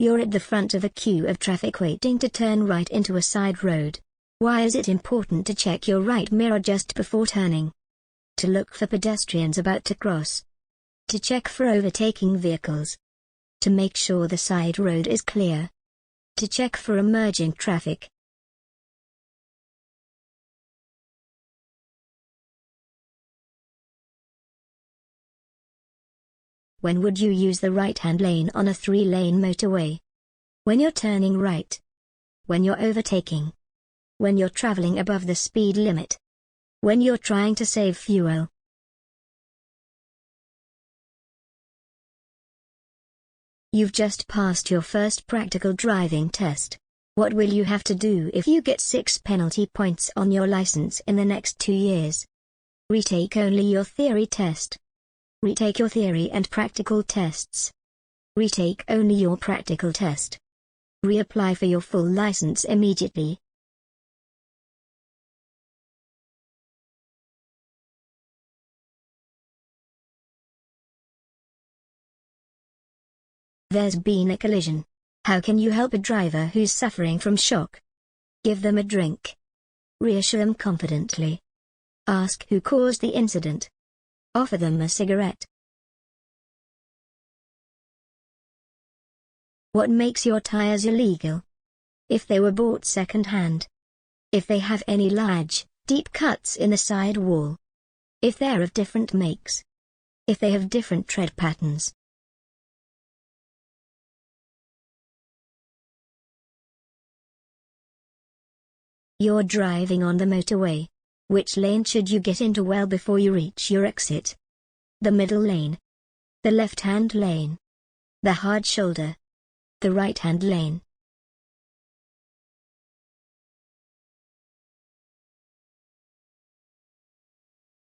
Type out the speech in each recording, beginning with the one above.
You're at the front of a queue of traffic waiting to turn right into a side road. Why is it important to check your right mirror just before turning? To look for pedestrians about to cross. To check for overtaking vehicles. To make sure the side road is clear. To check for emerging traffic. When would you use the right-hand lane on a 3-lane motorway? When you're turning right. When you're overtaking. When you're traveling above the speed limit. When you're trying to save fuel. You've just passed your first practical driving test. What will you have to do if you get 6 penalty points on your license in the next 2 years? Retake only your theory test. Retake your theory and practical tests. Retake only your practical test. Reapply for your full license immediately. There's been a collision. How can you help a driver who's suffering from shock? Give them a drink. Reassure them confidently. Ask who caused the incident. Offer them a cigarette. What makes your tires illegal? If they were bought second-hand. If they have any large, deep cuts in the side wall. If they're of different makes. If they have different tread patterns. You're driving on the motorway. Which lane should you get into well before you reach your exit? The middle lane. The left-hand lane. The hard shoulder. The right-hand lane.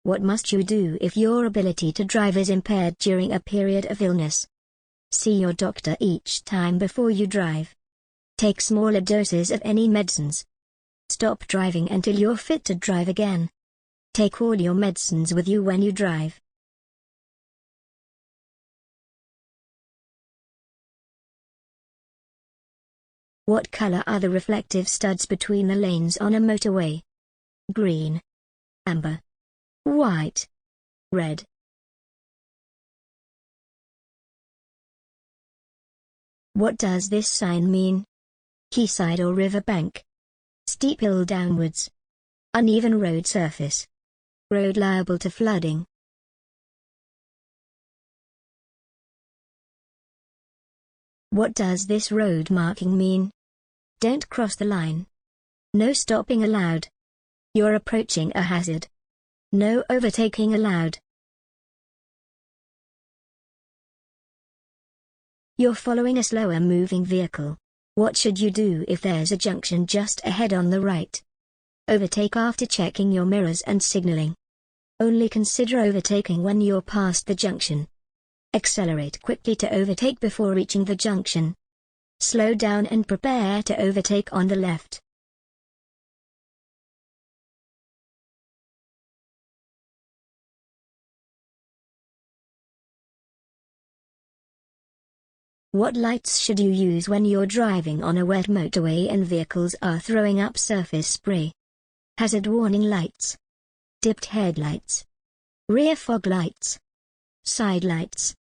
What must you do if your ability to drive is impaired during a period of illness? See your doctor each time before you drive. Take smaller doses of any medicines. Stop driving until you're fit to drive again. Take all your medicines with you when you drive. What color are the reflective studs between the lanes on a motorway? Green, amber, white, red. What does this sign mean? Quayside or riverbank? Steep hill downwards. Uneven road surface. Road liable to flooding. What does this road marking mean? Don't cross the line. No stopping allowed. You're approaching a hazard. No overtaking allowed. You're following a slower moving vehicle. What should you do if there's a junction just ahead on the right? Overtake after checking your mirrors and signaling. Only consider overtaking when you're past the junction. Accelerate quickly to overtake before reaching the junction. Slow down and prepare to overtake on the left. What lights should you use when you're driving on a wet motorway and vehicles are throwing up surface spray? Hazard warning lights. Dipped headlights. Rear fog lights. Side lights.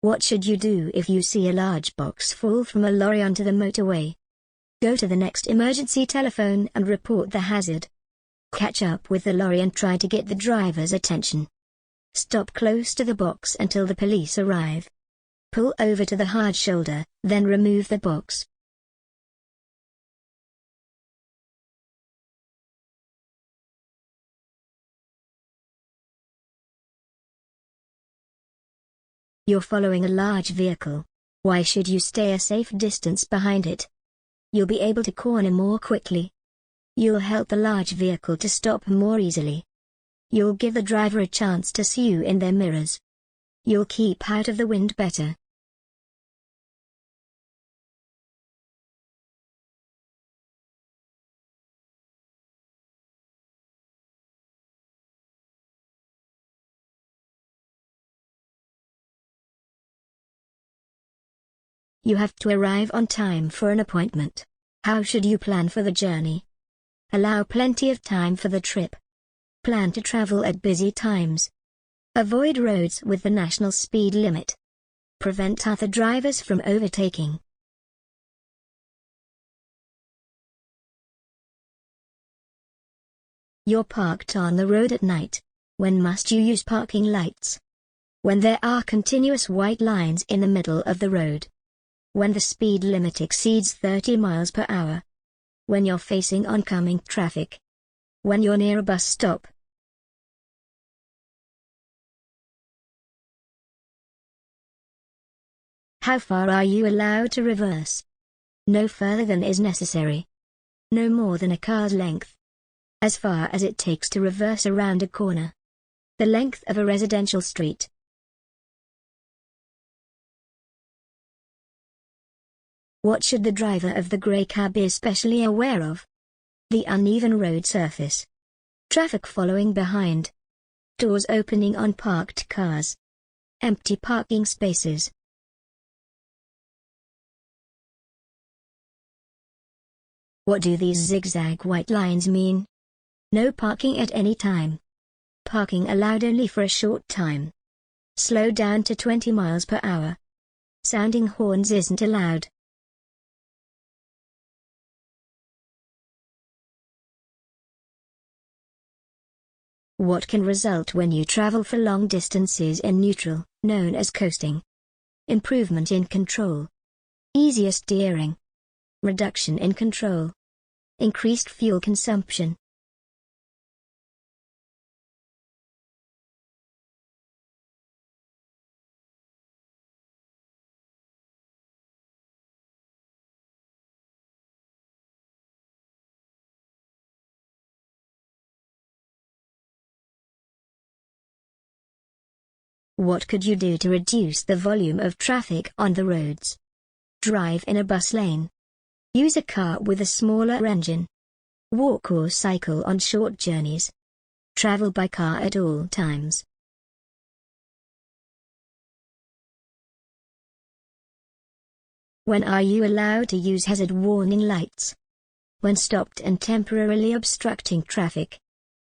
What should you do if you see a large box fall from a lorry onto the motorway? Go to the next emergency telephone and report the hazard. Catch up with the lorry and try to get the driver's attention. Stop close to the box until the police arrive. Pull over to the hard shoulder, then remove the box. You're following a large vehicle. Why should you stay a safe distance behind it? You'll be able to corner more quickly. You'll help the large vehicle to stop more easily. You'll give the driver a chance to see you in their mirrors. You'll keep out of the wind better. You have to arrive on time for an appointment. How should you plan for the journey? Allow plenty of time for the trip. Plan to travel at busy times. Avoid roads with the national speed limit. Prevent other drivers from overtaking. You're parked on the road at night. When must you use parking lights? When there are continuous white lines in the middle of the road. When the speed limit exceeds 30 miles per hour. When you're facing oncoming traffic. When you're near a bus stop. How far are you allowed to reverse? No further than is necessary. No more than a car's length. As far as it takes to reverse around a corner. The length of a residential street. What should the driver of the grey car be especially aware of? The uneven road surface. Traffic following behind. Doors opening on parked cars. Empty parking spaces. What do these zigzag white lines mean? No parking at any time. Parking allowed only for a short time. Slow down to 20 miles per hour. Sounding horns isn't allowed. What can result when you travel for long distances in neutral, known as coasting? Improvement in control. Easier steering. Reduction in control. Increased fuel consumption. What could you do to reduce the volume of traffic on the roads? Drive in a bus lane. Use a car with a smaller engine. Walk or cycle on short journeys. Travel by car at all times. When are you allowed to use hazard warning lights? When stopped and temporarily obstructing traffic.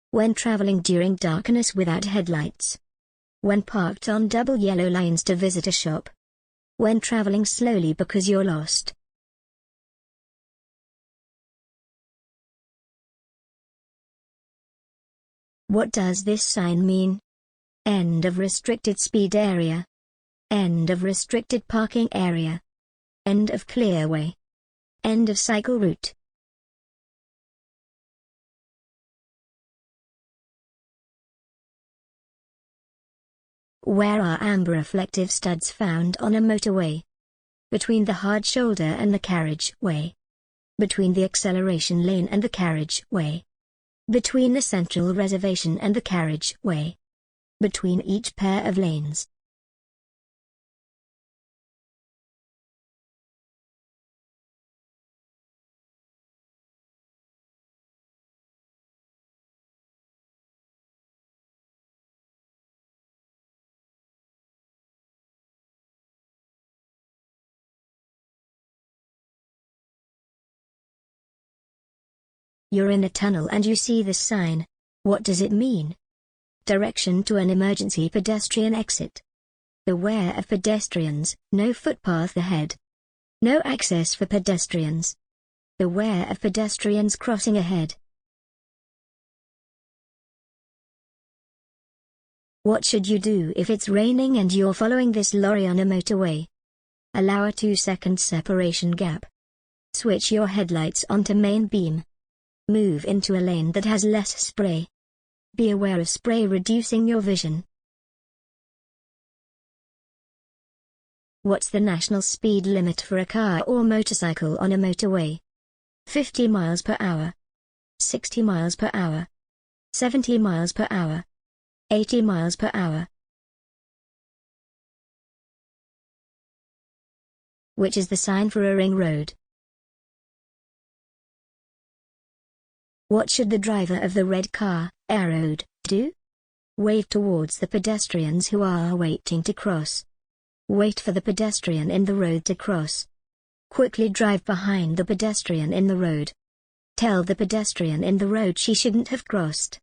When traveling during darkness without headlights. When parked on double yellow lines to visit a shop. When traveling slowly because you're lost. What does this sign mean? End of restricted speed area. End of restricted parking area. End of clearway. End of cycle route. Where are amber reflective studs found on a motorway? Between the hard shoulder and the carriageway. Between the acceleration lane and the carriageway. Between the central reservation and the carriageway. Between each pair of lanes. You're in a tunnel and you see this sign. What does it mean? Direction to an emergency pedestrian exit. Beware of pedestrians, no footpath ahead. No access for pedestrians. Beware of pedestrians crossing ahead. What should you do if it's raining and you're following this lorry on a motorway? Allow a 2-second separation gap. Switch your headlights onto main beam. Move into a lane that has less spray. Be aware of spray reducing your vision. What's the national speed limit for a car or motorcycle on a motorway? 50 miles per hour. 60 miles per hour. 70 miles per hour. 80 miles per hour. Which is the sign for a ring road? What should the driver of the red car, arrowed, do? Wave towards the pedestrians who are waiting to cross. Wait for the pedestrian in the road to cross. Quickly drive behind the pedestrian in the road. Tell the pedestrian in the road she shouldn't have crossed.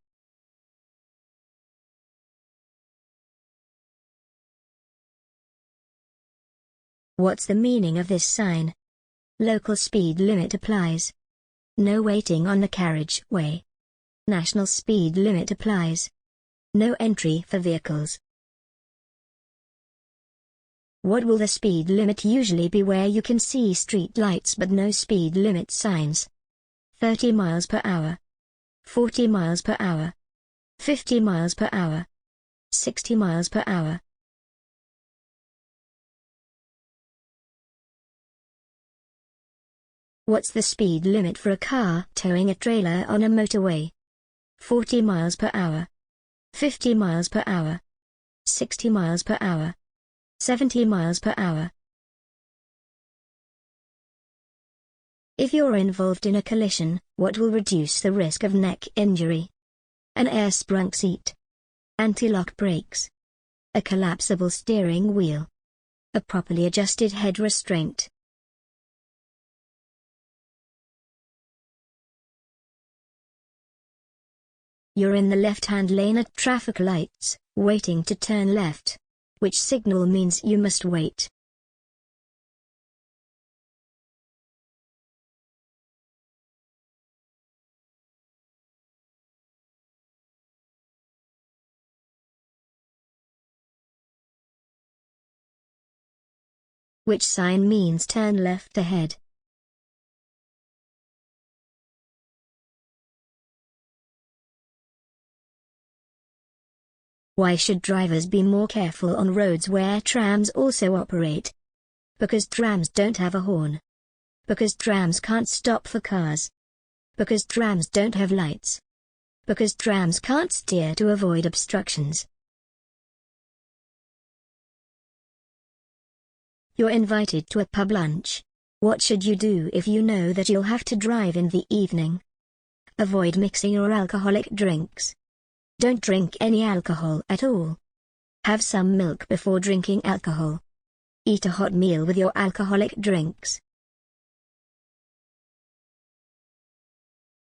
What's the meaning of this sign? Local speed limit applies. No waiting on the carriageway. National speed limit applies. No entry for vehicles. What will the speed limit usually be where you can see street lights but no speed limit signs? 30 miles per hour. 40 miles per hour. 50 miles per hour. 60 miles per hour. What's the speed limit for a car towing a trailer on a motorway? 40 miles per hour. 50 miles per hour. 60 miles per hour. 70 miles per hour. If you're involved in a collision, what will reduce the risk of neck injury? An air-sprung seat. Anti-lock brakes. A collapsible steering wheel. A properly adjusted head restraint. You're in the left-hand lane at traffic lights, waiting to turn left. Which signal means you must wait. Which sign means turn left ahead. Why should drivers be more careful on roads where trams also operate? Because trams don't have a horn. Because trams can't stop for cars. Because trams don't have lights. Because trams can't steer to avoid obstructions. You're invited to a pub lunch. What should you do if you know that you'll have to drive in the evening? Avoid mixing your alcoholic drinks. Don't drink any alcohol at all. Have some milk before drinking alcohol. Eat a hot meal with your alcoholic drinks.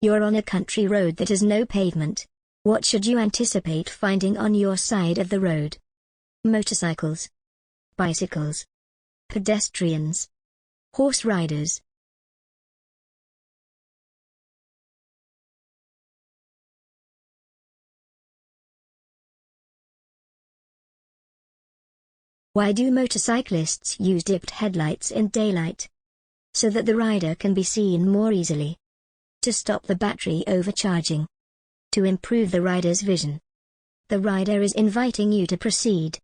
You're on a country road that has no pavement. What should you anticipate finding on your side of the road? Motorcycles. Bicycles. Pedestrians. Horse riders. Why do motorcyclists use dipped headlights in daylight? So that the rider can be seen more easily. To stop the battery overcharging. To improve the rider's vision. The rider is inviting you to proceed.